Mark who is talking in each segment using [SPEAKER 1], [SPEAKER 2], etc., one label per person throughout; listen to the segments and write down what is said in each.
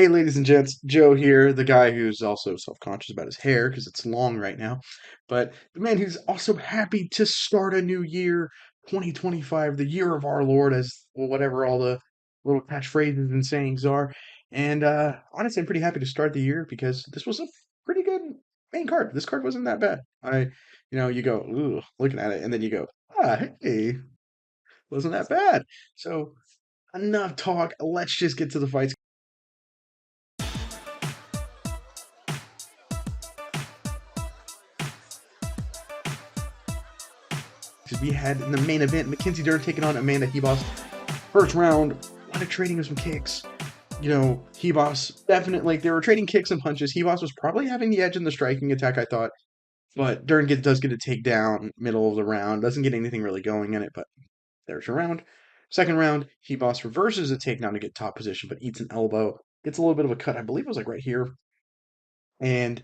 [SPEAKER 1] Hey, ladies and gents, Joe here, the guy who's also self-conscious about his hair because it's long right now, but the man who's also happy to start a new year, 2025, the year of our Lord, as well, whatever all the little catchphrases and sayings are. And honestly, I'm pretty happy to start the year because this was a pretty good main card. This card wasn't that bad. You go, ooh, looking at it, and then you go, hey, wasn't that bad. So enough talk. Let's just get to the fights. Because we had in the main event, Mackenzie Dern taking on Amanda Ribas. First round, a lot of trading of some kicks. Ribas definitely, they were trading kicks and punches. Ribas was probably having the edge in the striking attack, I thought. But Dern does get a takedown middle of the round. Doesn't get anything really going in it, but there's your round. Second round, Ribas reverses a takedown to get top position, but eats an elbow. Gets a little bit of a cut. I believe it was like right here. And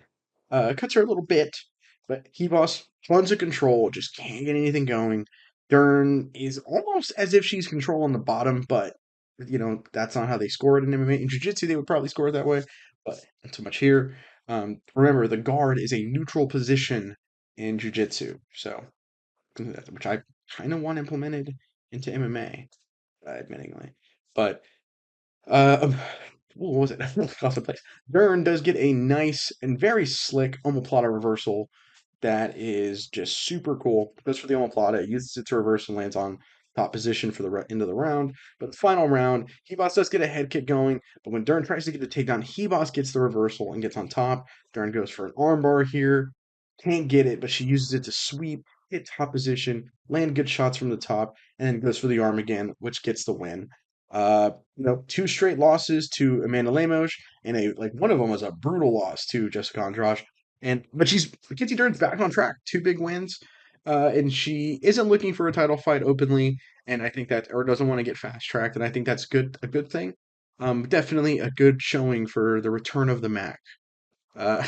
[SPEAKER 1] cuts her a little bit, but Ribas tons of control, just can't get anything going. Dern is almost as if she's controlling the bottom, but that's not how they score it in MMA. In Jiu-Jitsu, they would probably score it that way, but not so much here. Remember, the guard is a neutral position in Jiu-Jitsu, so which I kind of want implemented into MMA, admittingly. But uh, what was it? Off the place. Dern does get a nice and very slick omoplata reversal that is just super cool. Goes for the omoplata, uses it to reverse and lands on top position for the end of the round. But the final round, Ribas does get a head kick going, but when Dern tries to get the takedown, Ribas gets the reversal and gets on top. Dern goes for an armbar here, can't get it, but she uses it to sweep, hit top position, land good shots from the top, and then goes for the arm again, which gets the win. Two straight losses to Amanda Lemos, and one of them was a brutal loss to Jessica Andrade. But Mackenzie Dern's back on track, two big wins, and she isn't looking for a title fight openly, and I think that or doesn't want to get fast tracked, and I think that's a good thing. Definitely a good showing for the return of the Mack. Uh,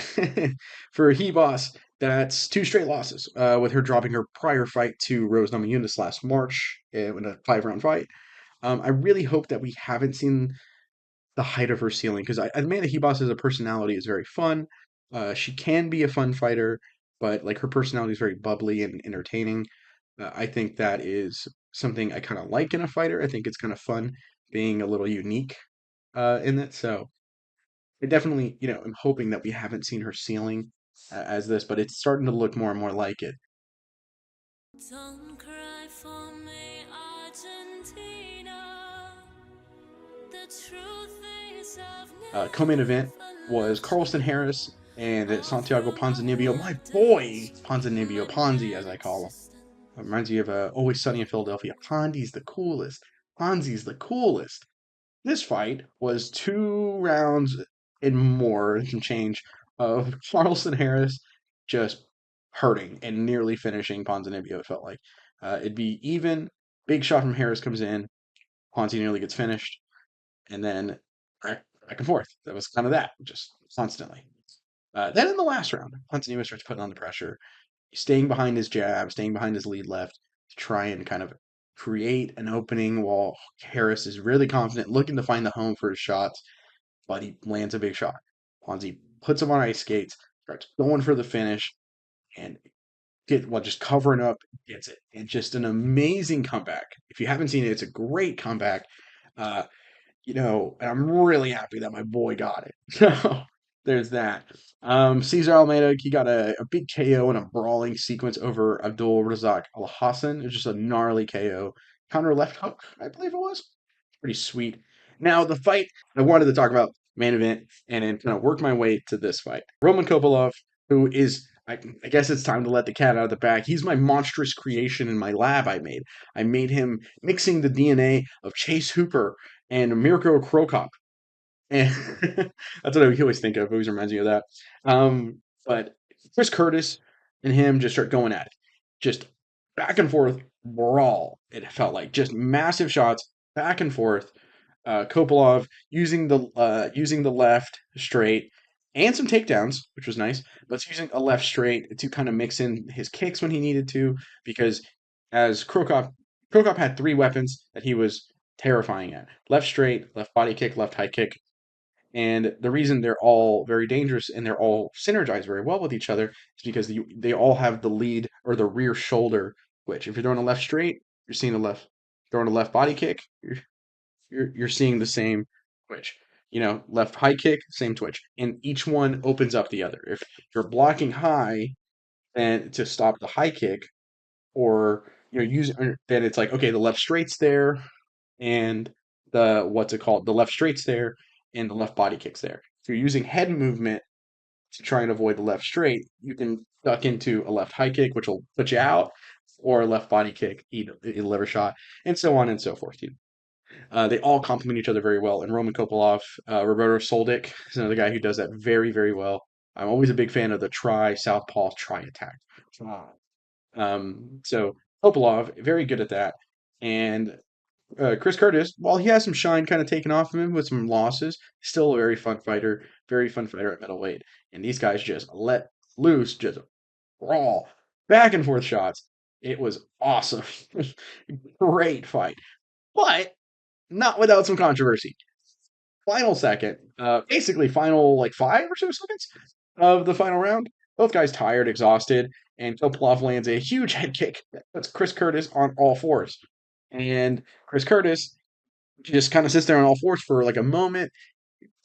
[SPEAKER 1] for Ribas, that's two straight losses, with her dropping her prior fight to Rose Namajunas last March in a 5-round fight. I really hope that we haven't seen the height of her ceiling because Amanda Ribas as a personality is very fun. She can be a fun fighter, but like her personality is very bubbly and entertaining. I think that is something I kind of like in a fighter. I think it's kind of fun being a little unique in it. So I definitely, am hoping that we haven't seen her ceiling as this, but it's starting to look more and more like it.
[SPEAKER 2] Don't cry for me, Argentina. The truth is I've
[SPEAKER 1] Co-main
[SPEAKER 2] never
[SPEAKER 1] event was Carlston Harris and Santiago Ponzinibbio, my boy Ponzinibbio, Ponzi as I call him. Reminds me of Always Sunny in Philadelphia. Ponzi's the coolest. Ponzi's the coolest. This fight was 2 rounds and more and some change of Carlston Harris just hurting and nearly finishing Ponzinibbio, it felt like. It'd be even. Big shot from Harris comes in. Ponzi nearly gets finished. And then back and forth. That was kind of that, just constantly. Then in the last round, Ponzinibbio starts putting on the pressure, staying behind his jab, staying behind his lead left to try and kind of create an opening while Harris is really confident, looking to find the home for his shots, but he lands a big shot. Ponzi puts him on ice skates, starts going for the finish, and just covering up, gets it. And just an amazing comeback. If you haven't seen it, it's a great comeback. Uh, and I'm really happy that my boy got it. So there's that. Cesar Almeida, he got a big KO in a brawling sequence over Abdul Razak Al Hassan. It was just a gnarly KO. Counter left hook, I believe it was. Pretty sweet. Now, the fight I wanted to talk about, main event, and then kind of work my way to this fight. Roman Kopylov, who is, I guess it's time to let the cat out of the bag. He's my monstrous creation in my lab I made. I made him mixing the DNA of Chase Hooper and Mirko Krokop. And that's what he always think of. It always reminds me of that. But Chris Curtis and him just start going at it. Just back and forth brawl, it felt like. Just massive shots, back and forth. Kopylov using the left straight and some takedowns, which was nice, but it's using a left straight to kind of mix in his kicks when he needed to, because as Krokop had 3 weapons that he was terrifying at: left straight, left body kick, left high kick. And the reason they're all very dangerous and they're all synergized very well with each other is because they all have the lead or the rear shoulder, which if you're throwing a left straight, you're seeing the left. Throwing a left body kick, you're seeing the same twitch. Left high kick, same twitch. And each one opens up the other. If you're blocking high and to stop the high kick, or using then it's like, okay, the left straight's there and the what's it called? The left straight's there and the left body kick's there. If you're using head movement to try and avoid the left straight, you can duck into a left high kick, which will put you out, or a left body kick, eat a liver shot, and so on and so forth. They all complement each other very well. And Roman Kopylov, Roberto Soldic is another guy who does that very, very well. I'm always a big fan of the southpaw try attack. Try. So Kopylov, very good at that. And Chris Curtis, while he has some shine kind of taken off of him with some losses, still a very fun fighter at middleweight. And these guys just let loose, just brawl, back and forth shots. It was awesome. Great fight. But not without some controversy. Final second, basically final like 5 or so seconds of the final round. Both guys tired, exhausted, and Kopylov lands a huge head kick that puts Chris Curtis on all fours. And Chris Curtis just kind of sits there on all fours for like a moment.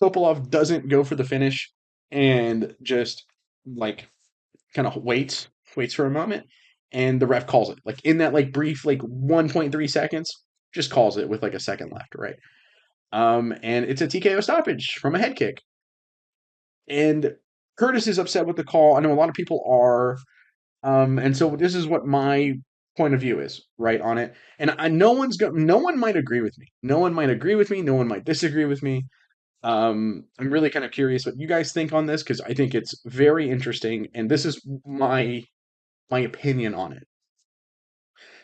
[SPEAKER 1] Kopylov doesn't go for the finish and just like kind of waits for a moment, and the ref calls it. Like in that like brief like 1.3 seconds, just calls it with like a second left, right? And it's a TKO stoppage from a head kick. And Curtis is upset with the call. I know a lot of people are. And so this is what my point of view is, right, on it. And no one might agree with me. No one might agree with me. No one might disagree with me. I'm really kind of curious what you guys think on this because I think it's very interesting, and this is my opinion on it.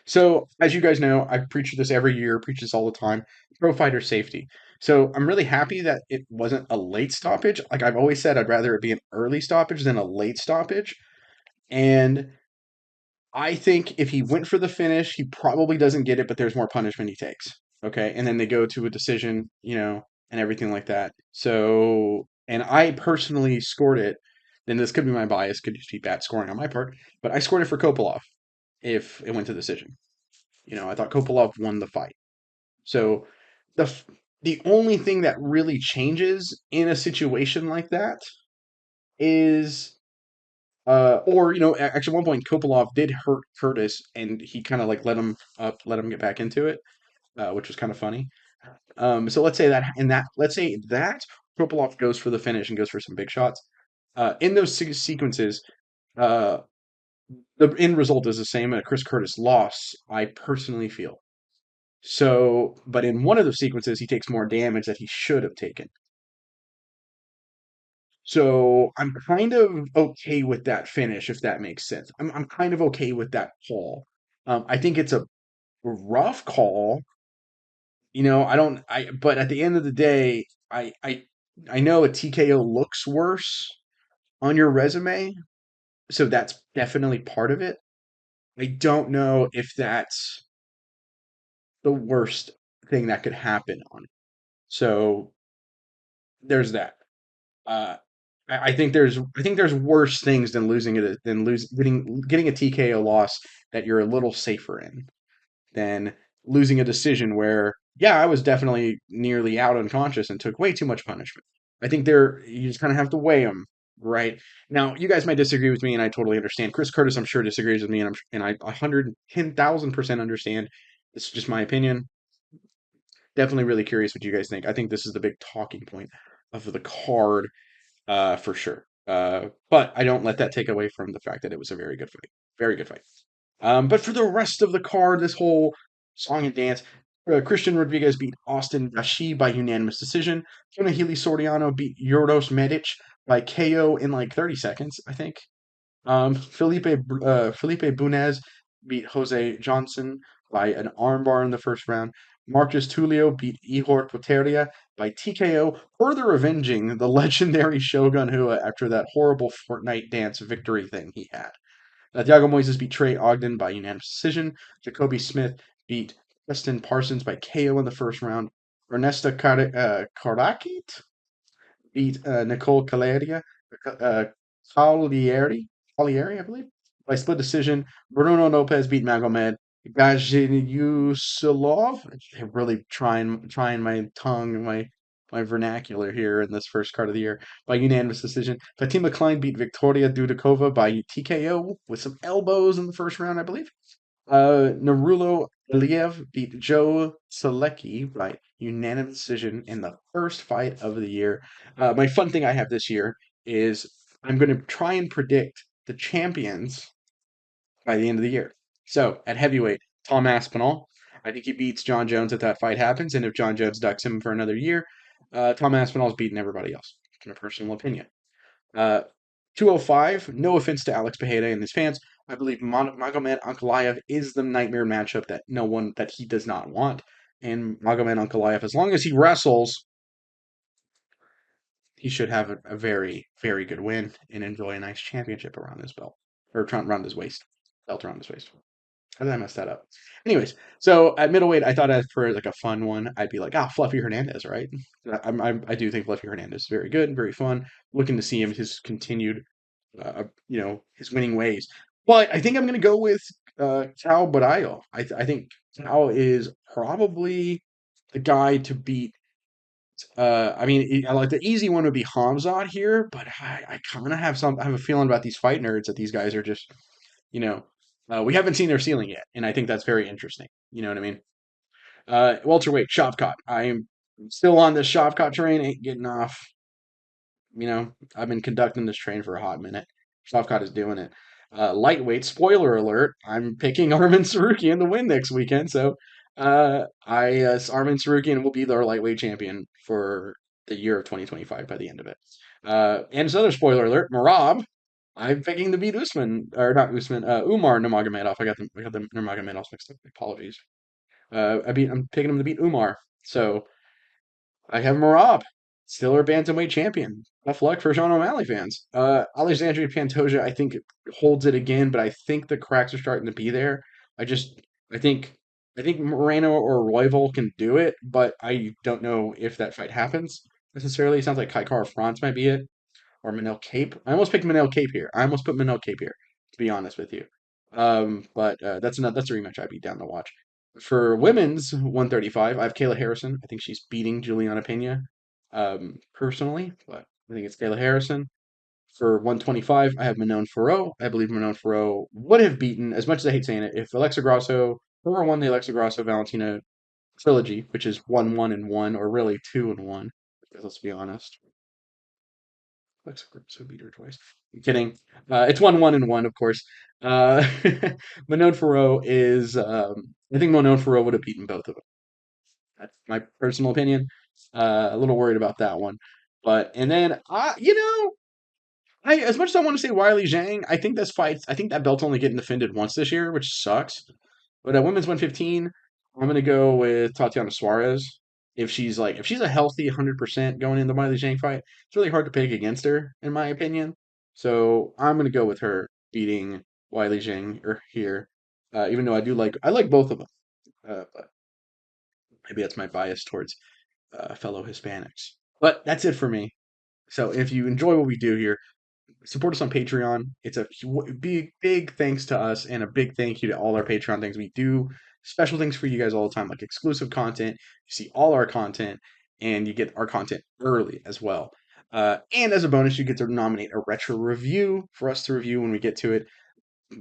[SPEAKER 1] So, as you guys know, I preach this every year, preach this all the time. Pro fighter safety. So I'm really happy that it wasn't a late stoppage. Like I've always said, I'd rather it be an early stoppage than a late stoppage. And I think if he went for the finish, he probably doesn't get it, but there's more punishment he takes. Okay. And then they go to a decision, and everything like that. So, and I personally scored it. Then this could be my bias, could just be bad scoring on my part, but I scored it for Kopylov if it went to decision. I thought Kopylov won the fight. So the the only thing that really changes in a situation like that is or actually, at one point Kopylov did hurt Curtis, and he kind of like let him up, let him get back into it, which was kind of funny. So let's say that Kopylov goes for the finish and goes for some big shots. In those sequences, uh, the end result is the same. A Chris Curtis loss, I personally feel. So, but in one of the sequences, he takes more damage that he should have taken. So I'm kind of okay with that finish, if that makes sense. I'm kind of okay with that call. I think it's a rough call. I don't I but at the end of the day, I know a TKO looks worse on your resume, so that's definitely part of it. I don't know if that's the worst thing that could happen on it. So there's that. Uh, I think there's worse things than losing it than getting a TKO loss that you're a little safer in than losing a decision where, yeah, I was definitely nearly out unconscious and took way too much punishment. I think you just kind of have to weigh them, right? Now, you guys might disagree with me, and I totally understand. Chris Curtis, I'm sure, disagrees with me, and I 110,000% understand. This is just my opinion. Definitely really curious what you guys think. I think this is the big talking point of the card, for sure. But I don't let that take away from the fact that it was a very good fight. Very good fight. But for the rest of the card, this whole song and dance, Christian Rodriguez beat Austin Gashi by unanimous decision. Jonah Healy Soriano beat Yordos Medic by KO in like 30 seconds, I think. Felipe Bunez beat Jose Johnson by an armbar in the first round. Marcus Tulio beat Ihor Poteria by TKO, further avenging the legendary Shogun Hua after that horrible Fortnite dance victory thing he had. Thiago Moises beat Trey Ogden by unanimous decision. Jacoby Smith beat Preston Parsons by KO in the first round. Ernesta Karakit beat Nicole uh, Cagliari, Cagliari, I believe, by split decision. Bruno Lopez beat Magomed Gajiusilov. I'm really trying my tongue, my vernacular here in this first card of the year by unanimous decision. Fatima Klein beat Victoria Dudikova by TKO with some elbows in the first round, I believe. Narulo Iliev beat Joe Selecki by unanimous decision in the first fight of the year. My fun thing I have this year is I'm going to try and predict the champions by the end of the year. So at heavyweight, Tom Aspinall. I think he beats John Jones if that fight happens, and if John Jones ducks him for another year, Tom Aspinall's beating everybody else. In a personal opinion. Uh, 205, no offense to Alex Pereira and his fans. I believe Magomed Ankalaev is the nightmare matchup that he does not want. And Magomed Ankalaev, as long as he wrestles, he should have a very, very good win and enjoy a nice championship around his belt. Or around his waist. Belt around his waist. How did I mess that up? Anyways, so at middleweight, I thought for like a fun one, I'd be like, Fluffy Hernandez, right? I do think Fluffy Hernandez is very good, very fun. Looking to see his continued his winning ways. But I think I'm going to go with Cal Barayo. I think Cal is probably the guy to beat. I mean, like the easy one would be Hamzat here, but I kind of I have a feeling about these fight nerds that these guys are just, you know, we haven't seen their ceiling yet, and I think that's very interesting. You know what I mean? Welterweight, Shavkat. I'm still on this Shavkat train, ain't getting off. I've been conducting this train for a hot minute. Shavkat is doing it. Lightweight, spoiler alert, I'm picking Armin Sarukian to win next weekend. So Armin Sarukian will be our lightweight champion for the year of 2025 by the end of it. And another spoiler alert, Marab, I'm picking to beat Usman, or not Usman, Umar Nurmagomedov. I got the Nurmagomedovs mixed up. Apologies. I'm picking him to beat Umar. So I have Marab, still our bantamweight champion. Tough luck for Sean O'Malley fans. Alexandria Pantoja, I think holds it again, but I think the cracks are starting to be there. I just, I think, I think Moreno or Royval can do it, but I don't know if that fight happens necessarily. It sounds like Kai Kara France might be it, or Manel Cape. I almost picked Manel Cape here. I almost put Manel Cape here, to be honest with you. But that's a rematch I'd be down to watch. For women's 135, I have Kayla Harrison. I think she's beating Juliana Pena, personally, but I think it's Kayla Harrison. For 125, I have Manon Farrow. I believe Manon Farrow would have beaten, as much as I hate saying it, if Alexa Grasso, whoever won the Alexa Grasso Valentina trilogy, which is 1-1-1, or really 2-1, because let's be honest. Alexa Grasso beat her twice. I'm kidding. It's 1-1-1, of course. Uh, Manon Farrow is, I think Manon Farrow would have beaten both of them. That's my personal opinion. A little worried about that one. And then, as much as I want to say Wiley Zhang, I think that belt's only getting defended once this year, which sucks. But at women's 115, I'm gonna go with Tatiana Suarez. If she's a healthy 100% going into the Wiley Zhang fight, it's really hard to pick against her, in my opinion. So I'm gonna go with her beating Wiley Zhang here, even though I like both of them. But maybe that's my bias towards fellow Hispanics. But that's it for me. So if you enjoy what we do here, support us on Patreon. It's a big, big thanks to us and a big thank you to all our Patreon things. We do special things for you guys all the time, like exclusive content. You see all our content, and you get our content early as well. And as a bonus, you get to nominate a retro review for us to review when we get to it.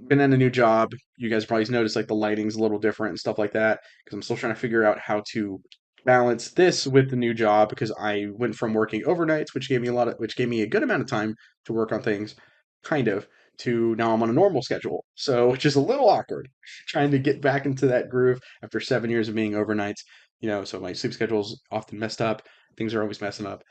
[SPEAKER 1] Been in a new job. You guys probably noticed like the lighting's a little different and stuff like that because I'm still trying to figure out how to balance this with the new job because I went from working overnights, which gave me a good amount of time to work on things, kind of, to now I'm on a normal schedule. So, which is a little awkward, trying to get back into that groove after 7 years of being overnights. So my sleep schedule's often messed up. Things are always messing up.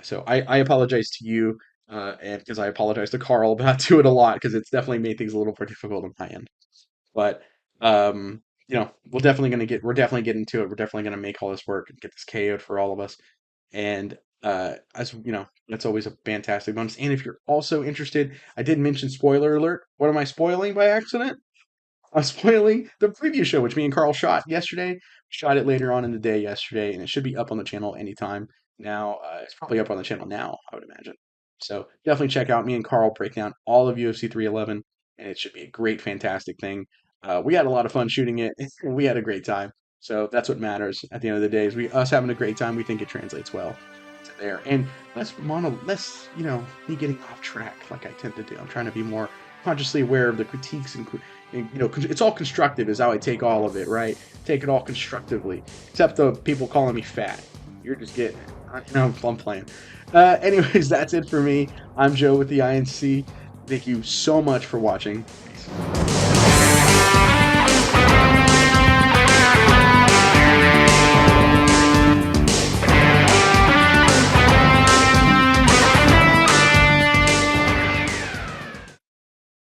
[SPEAKER 1] So I apologize to you, and because I apologize to Carl about to it a lot because it's definitely made things a little more difficult on my end. But we're definitely getting to it. We're definitely gonna make all this work and get this KO'd for all of us. And as you know, that's always a fantastic bonus. And if you're also interested, I did mention spoiler alert. What am I spoiling by accident? I'm spoiling the preview show, which me and Carl shot yesterday. Shot it later on in the day yesterday, and it should be up on the channel anytime. now. It's probably up on the channel now, I would imagine. So definitely check out me and Carl break down all of UFC 311, and it should be a great, fantastic thing. We had a lot of fun shooting it, and we had a great time. So that's what matters at the end of the day is us having a great time. We think it translates well to there. And less, me getting off track like I tend to do. I'm trying to be more consciously aware of the critiques and it's all constructive is how I take all of it, right? Take it all constructively, except the people calling me fat. You're just getting it. I'm playing. Anyways, that's it for me. I'm Joe with the INC. Thank you so much for watching. Peace.